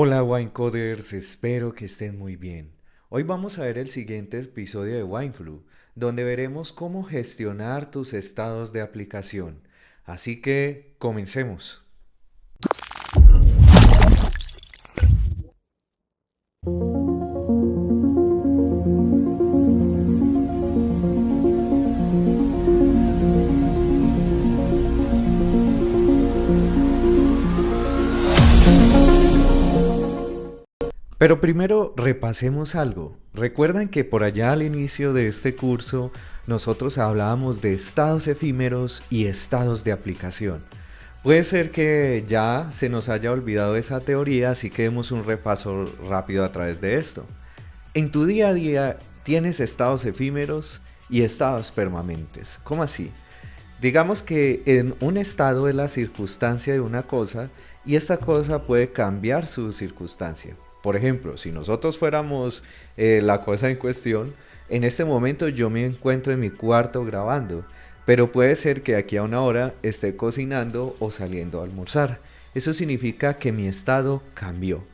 Hola Winecoders, espero que estén muy bien. Hoy vamos a ver el siguiente episodio de WineFlu, donde veremos cómo gestionar tus estados de aplicación. Así que comencemos. Pero primero repasemos algo. Recuerdan que por allá al inicio de este curso nosotros hablábamos de estados efímeros y estados de aplicación. Puede ser que ya se nos haya olvidado esa teoría, así que demos un repaso rápido a través de esto. En tu día a día tienes estados efímeros y estados permanentes. ¿Cómo así? Digamos que en un estado es la circunstancia de una cosa y esta cosa puede cambiar su circunstancia. Por ejemplo, si nosotros fuéramos la cosa en cuestión, en este momento yo me encuentro en mi cuarto grabando, pero puede ser que de aquí a una hora esté cocinando o saliendo a almorzar. Eso significa que mi estado cambió.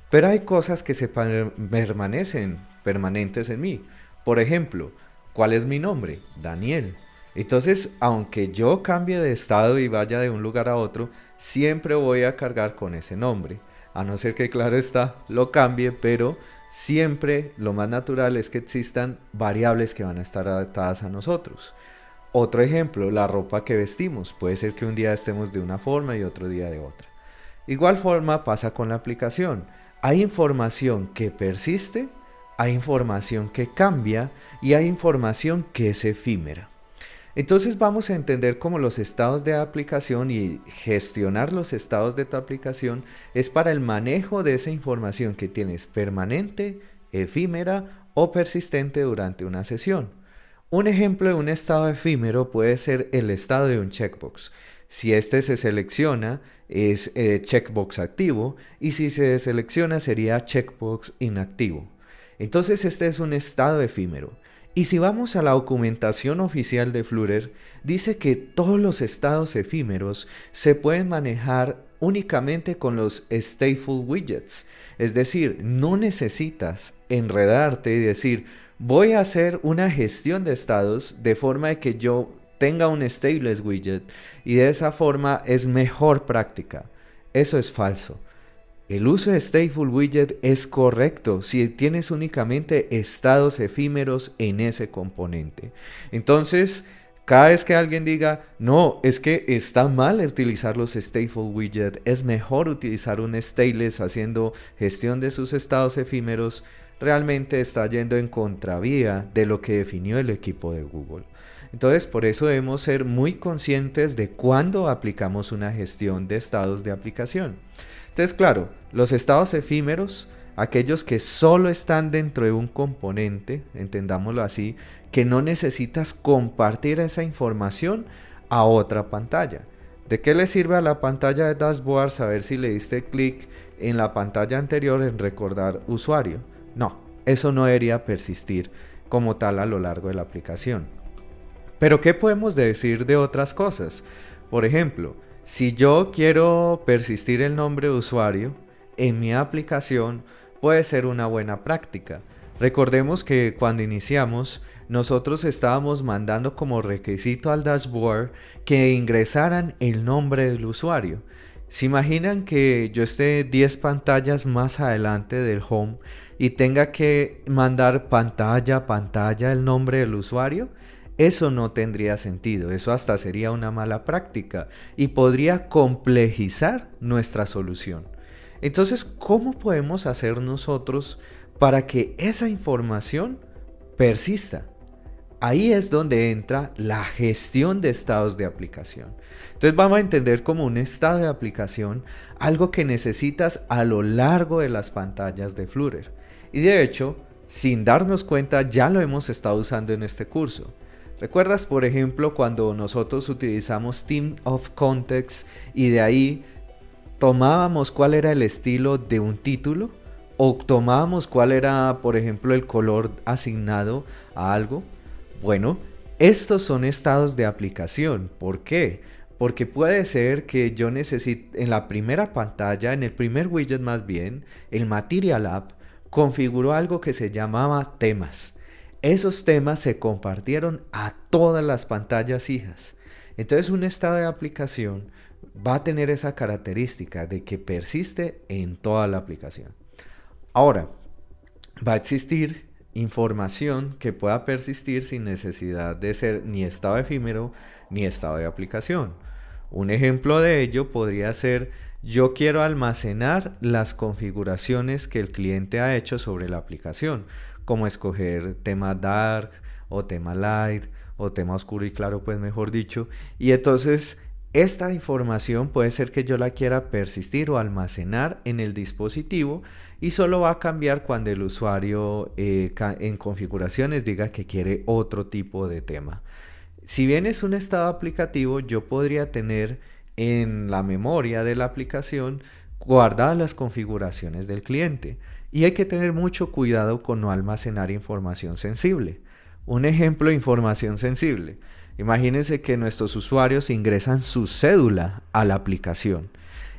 Pero hay cosas que permanecen permanentes en mí. Por ejemplo, ¿cuál es mi nombre? Daniel. Entonces, aunque yo cambie de estado y vaya de un lugar a otro, siempre voy a cargar con ese nombre. A no ser que, claro está, lo cambie, pero siempre lo más natural es que existan variables que van a estar adaptadas a nosotros. Otro ejemplo, la ropa que vestimos. Puede ser que un día estemos de una forma y otro día de otra. Igual forma pasa con la aplicación. Hay información que persiste, hay información que cambia y hay información que es efímera. Entonces vamos a entender cómo los estados de aplicación y gestionar los estados de tu aplicación es para el manejo de esa información que tienes permanente, efímera o persistente durante una sesión. Un ejemplo de un estado efímero puede ser el estado de un checkbox. Si este se selecciona es checkbox activo y si se deselecciona sería checkbox inactivo. Entonces este es un estado efímero. Y si vamos a la documentación oficial de Flutter, dice que todos los estados efímeros se pueden manejar únicamente con los stateful widgets. Es decir, no necesitas enredarte y decir, voy a hacer una gestión de estados de forma de que yo tenga un stateless widget y de esa forma es mejor práctica. Eso es falso. El uso de Stateful Widget es correcto si tienes únicamente estados efímeros en ese componente. Entonces, cada vez que alguien diga, no, es que está mal utilizar los Stateful Widget, es mejor utilizar un stateless haciendo gestión de sus estados efímeros, realmente está yendo en contravía de lo que definió el equipo de Google. Entonces, por eso debemos ser muy conscientes de cuándo aplicamos una gestión de estados de aplicación. Entonces, claro, los estados efímeros, aquellos que solo están dentro de un componente, entendámoslo así, que no necesitas compartir esa información a otra pantalla. ¿De qué le sirve a la pantalla de dashboard saber si le diste clic en la pantalla anterior en recordar usuario? No, eso no debería persistir como tal a lo largo de la aplicación. Pero ¿qué podemos decir de otras cosas? Por ejemplo, si yo quiero persistir el nombre de usuario en mi aplicación, puede ser una buena práctica. Recordemos que cuando iniciamos, nosotros estábamos mandando como requisito al dashboard que ingresaran el nombre del usuario. ¿Se imaginan que yo esté 10 pantallas más adelante del home y tenga que mandar pantalla a pantalla el nombre del usuario? Eso no tendría sentido, eso hasta sería una mala práctica y podría complejizar nuestra solución. Entonces, ¿cómo podemos hacer nosotros para que esa información persista? Ahí es donde entra la gestión de estados de aplicación. Entonces vamos a entender como un estado de aplicación algo que necesitas a lo largo de las pantallas de Flutter. Y de hecho, sin darnos cuenta, ya lo hemos estado usando en este curso. ¿Recuerdas, por ejemplo, cuando nosotros utilizamos Theme of Context y de ahí tomábamos cuál era el estilo de un título? ¿O tomábamos cuál era, por ejemplo, el color asignado a algo? Bueno, estos son estados de aplicación. ¿Por qué? Porque puede ser que yo necesite, en la primera pantalla, en el primer widget más bien, el Material App configuró algo que se llamaba temas. Esos temas se compartieron a todas las pantallas hijas. Entonces un estado de aplicación va a tener esa característica de que persiste en toda la aplicación. Ahora, va a existir información que pueda persistir sin necesidad de ser ni estado efímero ni estado de aplicación. Un ejemplo de ello podría ser: yo quiero almacenar las configuraciones que el cliente ha hecho sobre la aplicación, como escoger tema dark o tema light o tema oscuro y claro, pues mejor dicho. Y entonces esta información puede ser que yo la quiera persistir o almacenar en el dispositivo, y solo va a cambiar cuando el usuario en configuraciones diga que quiere otro tipo de tema. Si bien es un estado aplicativo, yo podría tener en la memoria de la aplicación guardadas las configuraciones del cliente. Y hay que tener mucho cuidado con no almacenar información sensible. Un ejemplo de información sensible: imagínense que nuestros usuarios ingresan su cédula a la aplicación.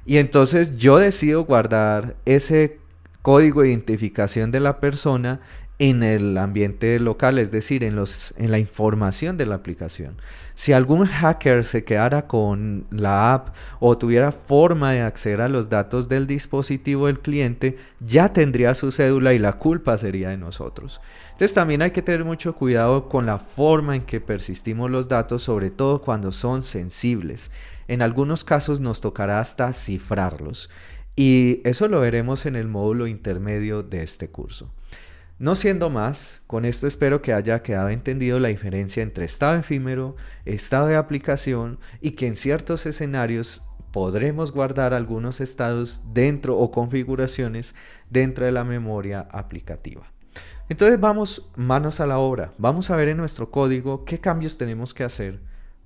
Y entonces yo decido guardar ese código de identificación de la persona en el ambiente local, es decir, en la información de la aplicación. Si algún hacker se quedara con la app o tuviera forma de acceder a los datos del dispositivo del cliente, ya tendría su cédula y la culpa sería de nosotros. Entonces también hay que tener mucho cuidado con la forma en que persistimos los datos, sobre todo cuando son sensibles. En algunos casos nos tocará hasta cifrarlos, y eso lo veremos en el módulo intermedio de este curso. No siendo más, con esto espero que haya quedado entendido la diferencia entre estado efímero, estado de aplicación, y que en ciertos escenarios podremos guardar algunos estados dentro o configuraciones dentro de la memoria aplicativa. Entonces vamos manos a la obra. Vamos a ver en nuestro código qué cambios tenemos que hacer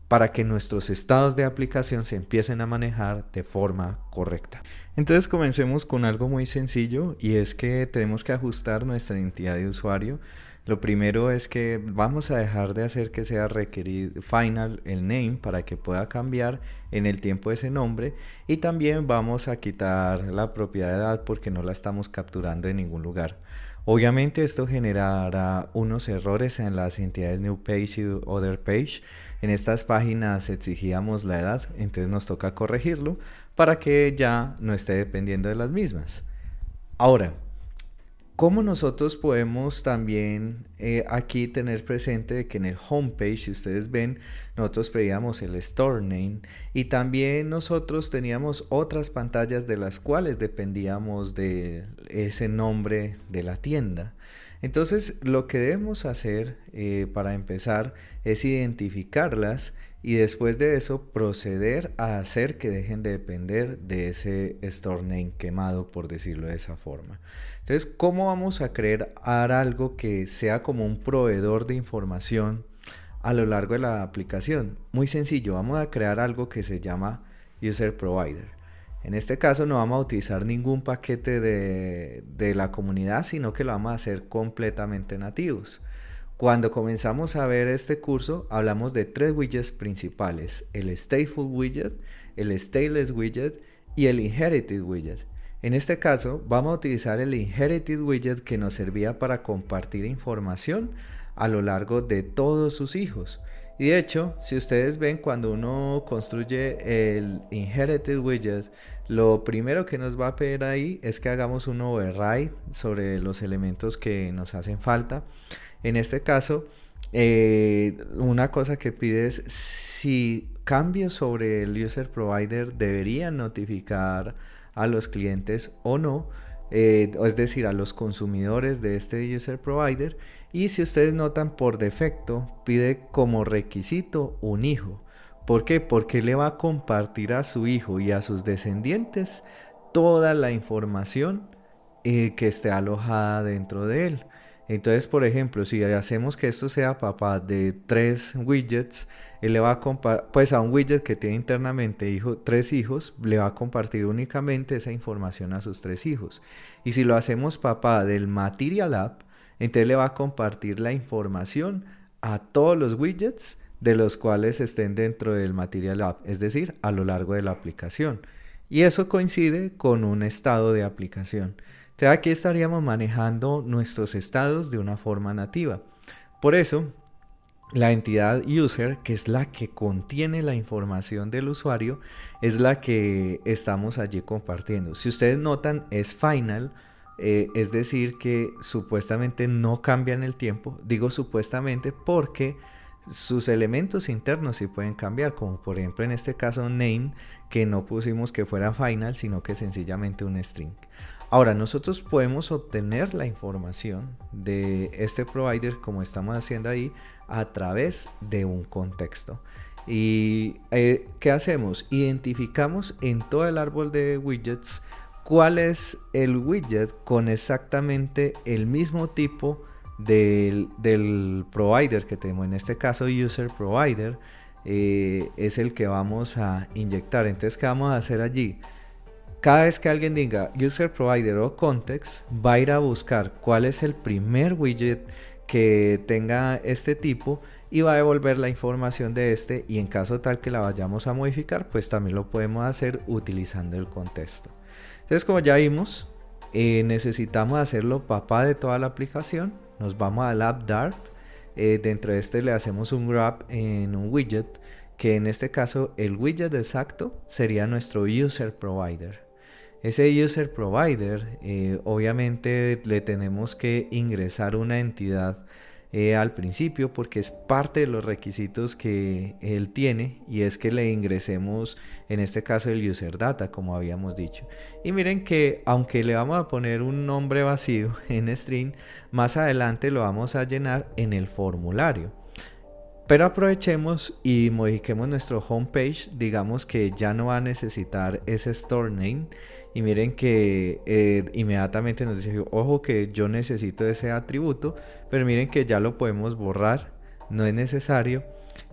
para que nuestros estados de aplicación se empiecen a manejar de forma correcta. Entonces comencemos con algo muy sencillo, y es que tenemos que ajustar nuestra identidad de usuario. Lo primero es que vamos a dejar de hacer que sea requerido final el name para que pueda cambiar en el tiempo ese nombre, y también vamos a quitar la propiedad de edad porque no la estamos capturando en ningún lugar. Obviamente esto generará unos errores en las entidades new page y other page. En estas páginas exigíamos la edad, entonces nos toca corregirlo para que ya no esté dependiendo de las mismas. Ahora, ¿cómo nosotros podemos también aquí tener presente de que en el homepage, si ustedes ven, nosotros pedíamos el store name, y también nosotros teníamos otras pantallas de las cuales dependíamos de ese nombre de la tienda? Entonces lo que debemos hacer para empezar es identificarlas, y después de eso proceder a hacer que dejen de depender de ese store name quemado, por decirlo de esa forma. Entonces, ¿cómo vamos a crear algo que sea como un proveedor de información a lo largo de la aplicación? Muy sencillo, vamos a crear algo que se llama User Provider. En este caso no vamos a utilizar ningún paquete de la comunidad, sino que lo vamos a hacer completamente nativos. Cuando comenzamos a ver este curso, hablamos de 3 widgets principales: el Stateful Widget, el Stateless Widget y el Inherited Widget. En este caso, vamos a utilizar el Inherited Widget, que nos servía para compartir información a lo largo de todos sus hijos. Y de hecho, si ustedes ven, cuando uno construye el Inherited Widget, lo primero que nos va a pedir ahí es que hagamos un override sobre los elementos que nos hacen falta. En este caso, una cosa que pide es si cambios sobre el User Provider deberían notificar a los clientes o no, es decir, a los consumidores de este User Provider. Y si ustedes notan, por defecto pide como requisito un hijo. ¿Por qué? Porque le va a compartir a su hijo y a sus descendientes toda la información que esté alojada dentro de él. Entonces, por ejemplo, si hacemos que esto sea papá de 3 widgets, él le va a pues a un widget que tiene internamente 3 hijos, le va a compartir únicamente esa información a sus 3 hijos. Y si lo hacemos papá del Material App, entonces le va a compartir la información a todos los widgets de los cuales estén dentro del Material App, es decir, a lo largo de la aplicación. Y eso coincide con un estado de aplicación. Entonces aquí estaríamos manejando nuestros estados de una forma nativa. Por eso, la entidad user, que es la que contiene la información del usuario, es la que estamos allí compartiendo. Si ustedes notan, es final, es decir, que supuestamente no cambia en el tiempo. Digo supuestamente porque sus elementos internos sí pueden cambiar, como por ejemplo en este caso name, que no pusimos que fuera final, sino que sencillamente un string. Ahora, nosotros podemos obtener la información de este provider, como estamos haciendo ahí, a través de un contexto. ¿Y qué hacemos? Identificamos en todo el árbol de widgets cuál es el widget con exactamente el mismo tipo del provider que tenemos. En este caso, user provider es el que vamos a inyectar. Entonces, ¿qué vamos a hacer allí? Cada vez que alguien diga user provider o context, va a ir a buscar cuál es el primer widget que tenga este tipo y va a devolver la información de este, y en caso tal que la vayamos a modificar, pues también lo podemos hacer utilizando el contexto. Entonces, como ya vimos, necesitamos hacerlo papá de toda la aplicación. Nos vamos al app Dart. Dentro de este le hacemos un grab en un widget, que en este caso el widget exacto sería nuestro user provider. Ese user provider, obviamente le tenemos que ingresar una entidad al principio, porque es parte de los requisitos que él tiene, y es que le ingresemos en este caso el user data, como habíamos dicho. Y miren que aunque le vamos a poner un nombre vacío en string, más adelante lo vamos a llenar en el formulario. Pero aprovechemos y modifiquemos nuestro homepage. Digamos que ya no va a necesitar ese store name, y miren que inmediatamente nos dice, ojo que yo necesito ese atributo, pero miren que ya lo podemos borrar, no es necesario.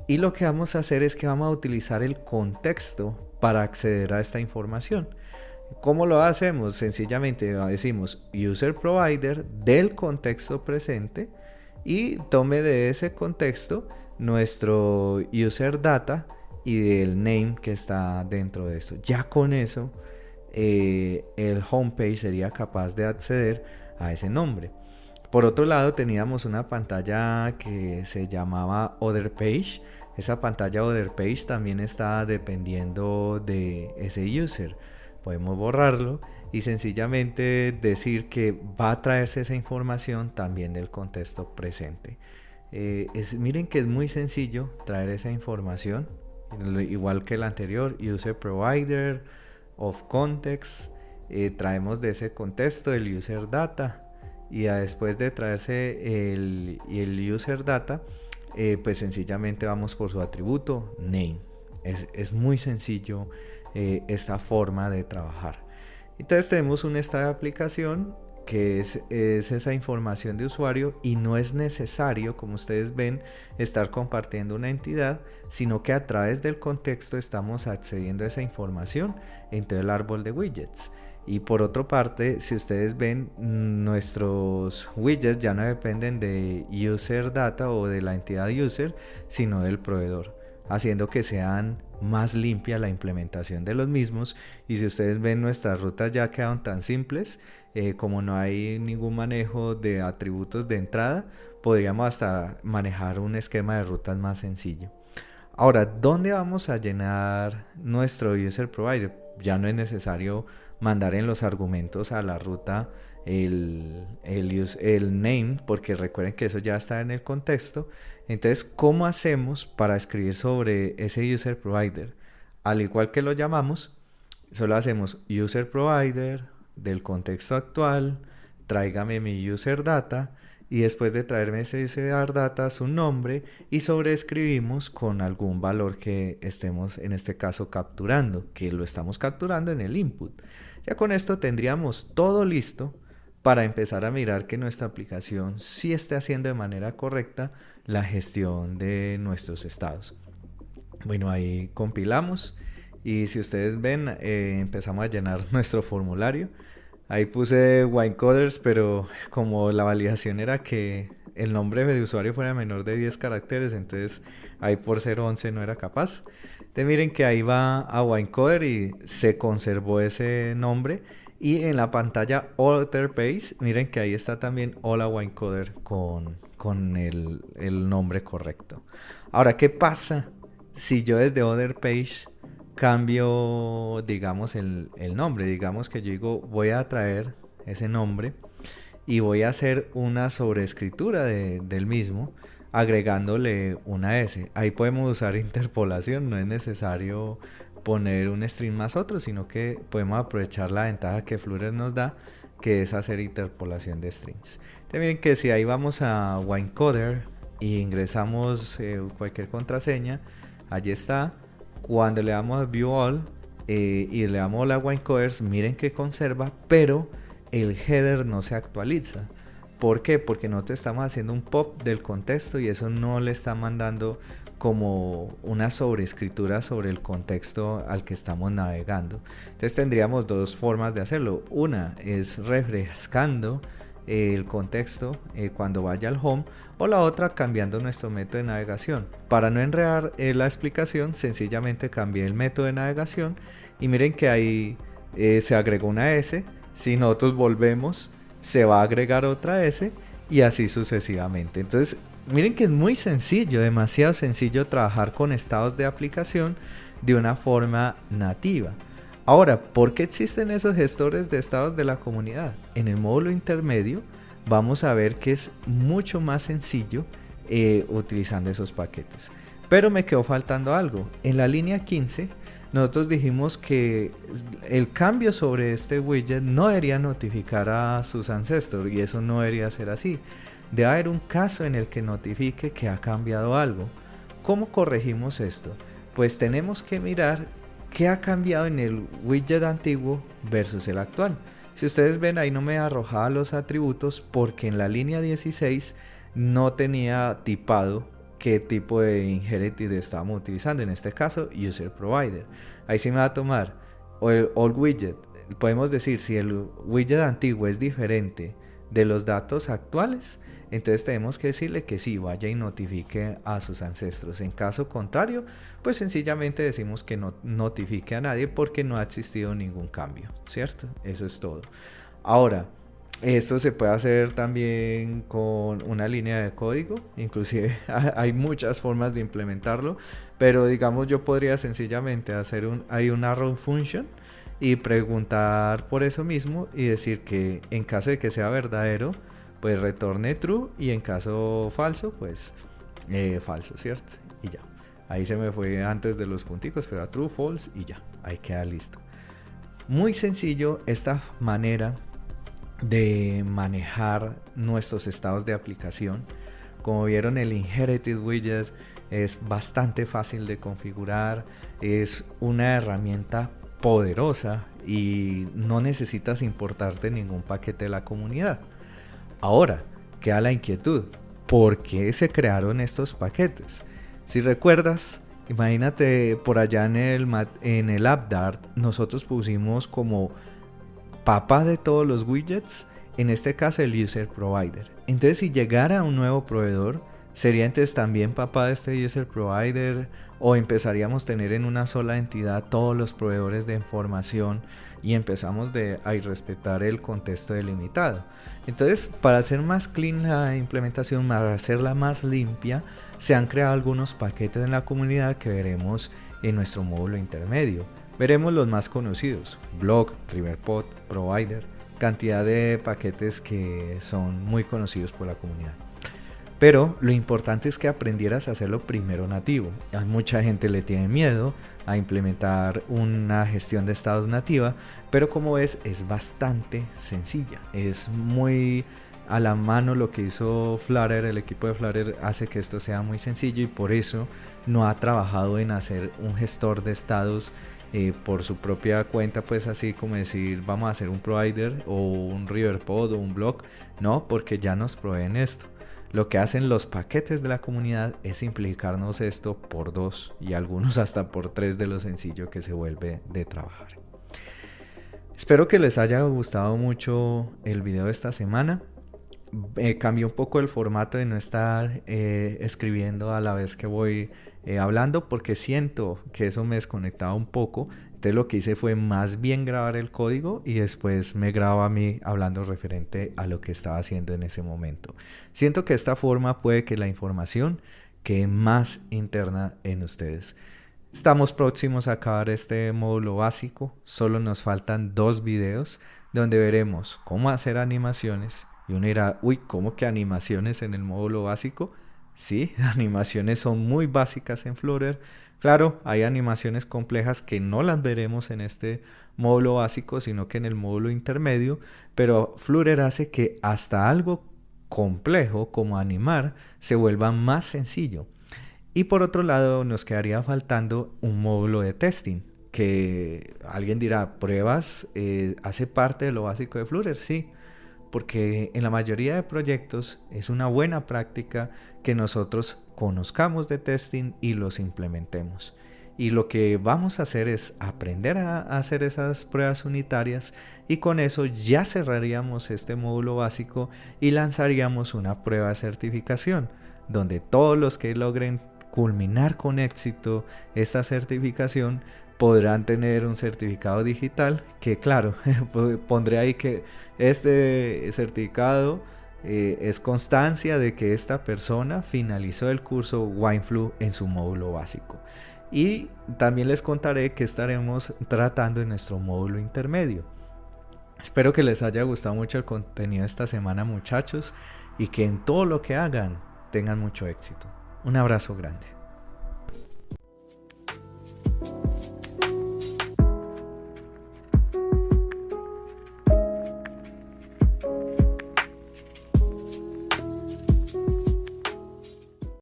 Y lo que vamos a hacer es que vamos a utilizar el contexto para acceder a esta información. ¿Cómo lo hacemos? Sencillamente decimos user provider del contexto presente, y tome de ese contexto nuestro user data y del name que está dentro de esto. Ya con eso el homepage sería capaz de acceder a ese nombre. Por otro lado, teníamos una pantalla que se llamaba Other Page. Esa pantalla Other Page también está dependiendo de ese user. Podemos borrarlo y sencillamente decir que va a traerse esa información también del contexto presente. Miren que es muy sencillo traer esa información, igual que el anterior, user provider of context. Traemos de ese contexto el user data, y después de traerse el user data, pues sencillamente vamos por su atributo name. Es muy sencillo esta forma de trabajar. Entonces tenemos un estado de aplicación que es esa información de usuario, y no es necesario, como ustedes ven, estar compartiendo una entidad, sino que a través del contexto estamos accediendo a esa información en todo el árbol de widgets. Y por otra parte, si ustedes ven, nuestros widgets ya no dependen de user data o de la entidad user, sino del proveedor, haciendo que sean más limpia la implementación de los mismos. Y si ustedes ven, nuestras rutas ya quedan tan simples, como no hay ningún manejo de atributos de entrada, podríamos hasta manejar un esquema de rutas más sencillo. Ahora, ¿dónde vamos a llenar nuestro user provider? Ya no es necesario mandar en los argumentos a la ruta el name, porque recuerden que eso ya está en el contexto. Entonces, ¿cómo hacemos para escribir sobre ese user provider? Al igual que lo llamamos, solo hacemos user provider del contexto actual, tráigame mi user data, y después de traerme ese user data, su nombre, y sobreescribimos con algún valor que estemos en este caso capturando, que lo estamos capturando en el input. Ya con esto tendríamos todo listo para empezar a mirar que nuestra aplicación sí esté haciendo de manera correcta la gestión de nuestros estados. Bueno, ahí compilamos, y si ustedes ven, empezamos a llenar nuestro formulario. Ahí puse Winecoders, pero como la validación era que el nombre de usuario fuera menor de 10 caracteres, entonces ahí por ser 11 no era capaz. Entonces miren que ahí va a Winecoder y se conservó ese nombre. Y en la pantalla Other Page, miren que ahí está también Hola Winecoder con el nombre correcto. Ahora, ¿qué pasa si yo desde Other Page cambio, digamos, el nombre? Digamos que yo digo, voy a traer ese nombre y voy a hacer una sobreescritura del mismo, agregándole una S. Ahí podemos usar interpolación, no es necesario poner un string más otro, sino que podemos aprovechar la ventaja que Flutter nos da, que es hacer interpolación de strings. Entonces miren que si ahí vamos a Winecoder y ingresamos cualquier contraseña, allí está. Cuando le damos a View All y le damos a Winecoders, miren que conserva, pero el header no se actualiza. ¿Por qué? Porque nosotros estamos haciendo un pop del contexto y eso no le está mandando como una sobreescritura sobre el contexto al que estamos navegando. Entonces tendríamos dos formas de hacerlo. Una es refrescando el contexto cuando vaya al home, o la otra cambiando nuestro método de navegación. Para no enredar la explicación, sencillamente cambié el método de navegación y miren que ahí se agregó una S. Si nosotros volvemos, se va a agregar otra S y así sucesivamente. Entonces miren que es muy sencillo, demasiado sencillo trabajar con estados de aplicación de una forma nativa. Ahora, ¿por qué existen esos gestores de estados de la comunidad? En el módulo intermedio vamos a ver que es mucho más sencillo utilizando esos paquetes. Pero me quedó faltando algo. En la línea 15 nosotros dijimos que el cambio sobre este widget no debería notificar a sus ancestros y eso no debería ser así. Debe haber un caso en el que notifique que ha cambiado algo. ¿Cómo corregimos esto? Pues tenemos que mirar qué ha cambiado en el widget antiguo versus el actual. Si ustedes ven, ahí no me arrojaba los atributos porque en la línea 16 no tenía tipado qué tipo de inherited estábamos utilizando, en este caso user provider. Ahí sí me va a tomar o el old widget. Podemos decir si el widget antiguo es diferente de los datos actuales, entonces tenemos que decirle que sí, vaya y notifique a sus ancestros. En caso contrario, pues sencillamente decimos que no notifique a nadie porque no ha existido ningún cambio, ¿cierto? Eso es todo. Ahora, esto se puede hacer también con una línea de código, inclusive hay muchas formas de implementarlo, pero digamos yo podría sencillamente hacer una run function y preguntar por eso mismo y decir que en caso de que sea verdadero, pues retorne true y en caso falso, pues falso, ¿cierto? Y ya, ahí se me fue antes de los punticos, pero a true, false y ya, ahí queda listo. Muy sencillo esta manera de manejar nuestros estados de aplicación. Como vieron, el inherited widget es bastante fácil de configurar, es una herramienta poderosa y no necesitas importarte ningún paquete de la comunidad. Ahora, queda la inquietud, ¿por qué se crearon estos paquetes? Si recuerdas, imagínate por allá en el AppDart, nosotros pusimos como papá de todos los widgets, en este caso el user provider. Entonces si llegara un nuevo proveedor, sería entonces también papá de este user provider, o empezaríamos a tener en una sola entidad todos los proveedores de información y empezamos a irrespetar el contexto delimitado. Entonces, para hacer más clean la implementación, para hacerla más limpia, se han creado algunos paquetes en la comunidad que veremos en nuestro módulo intermedio. Veremos los más conocidos: Block, Riverpod, Provider, cantidad de paquetes que son muy conocidos por la comunidad. Pero lo importante es que aprendieras a hacerlo primero nativo. A mucha gente le tiene miedo a implementar una gestión de estados nativa, pero como ves es bastante sencilla. Es muy a la mano lo que hizo Flutter, el equipo de Flutter hace que esto sea muy sencillo y por eso no ha trabajado en hacer un gestor de estados por su propia cuenta, pues así como decir vamos a hacer un provider o un Riverpod o un block, no, porque ya nos proveen esto. Lo que hacen los paquetes de la comunidad es simplificarnos esto por 2 y algunos hasta por 3 de lo sencillo que se vuelve de trabajar. Espero que les haya gustado mucho el video de esta semana. Cambié un poco el formato de no estar escribiendo a la vez que voy hablando, porque siento que eso me desconectaba un poco. Entonces lo que hice fue más bien grabar el código y después me grabo a mí hablando referente a lo que estaba haciendo en ese momento. Siento que de esta forma puede que la información quede más interna en ustedes. Estamos próximos a acabar este módulo básico. Solo nos faltan 2 videos donde veremos cómo hacer animaciones. Y uno dirá, uy, ¿cómo que animaciones en el módulo básico? Sí, animaciones son muy básicas en Flutter. Claro, hay animaciones complejas que no las veremos en este módulo básico, sino que en el módulo intermedio. Pero Flutter hace que hasta algo complejo como animar se vuelva más sencillo. Y por otro lado, nos quedaría faltando un módulo de testing, que alguien dirá, ¿pruebas hace parte de lo básico de Flutter? Sí, porque en la mayoría de proyectos es una buena práctica que nosotros conozcamos de testing y los implementemos. Y lo que vamos a hacer es aprender a hacer esas pruebas unitarias, y con eso ya cerraríamos este módulo básico y lanzaríamos una prueba de certificación, donde todos los que logren culminar con éxito esta certificación podrán tener un certificado digital que, claro, pondré ahí que este certificado es constancia de que esta persona finalizó el curso WineFlu en su módulo básico. Y también les contaré que estaremos tratando en nuestro módulo intermedio. Espero que les haya gustado mucho el contenido esta semana, muchachos, y que en todo lo que hagan tengan mucho éxito. Un abrazo grande.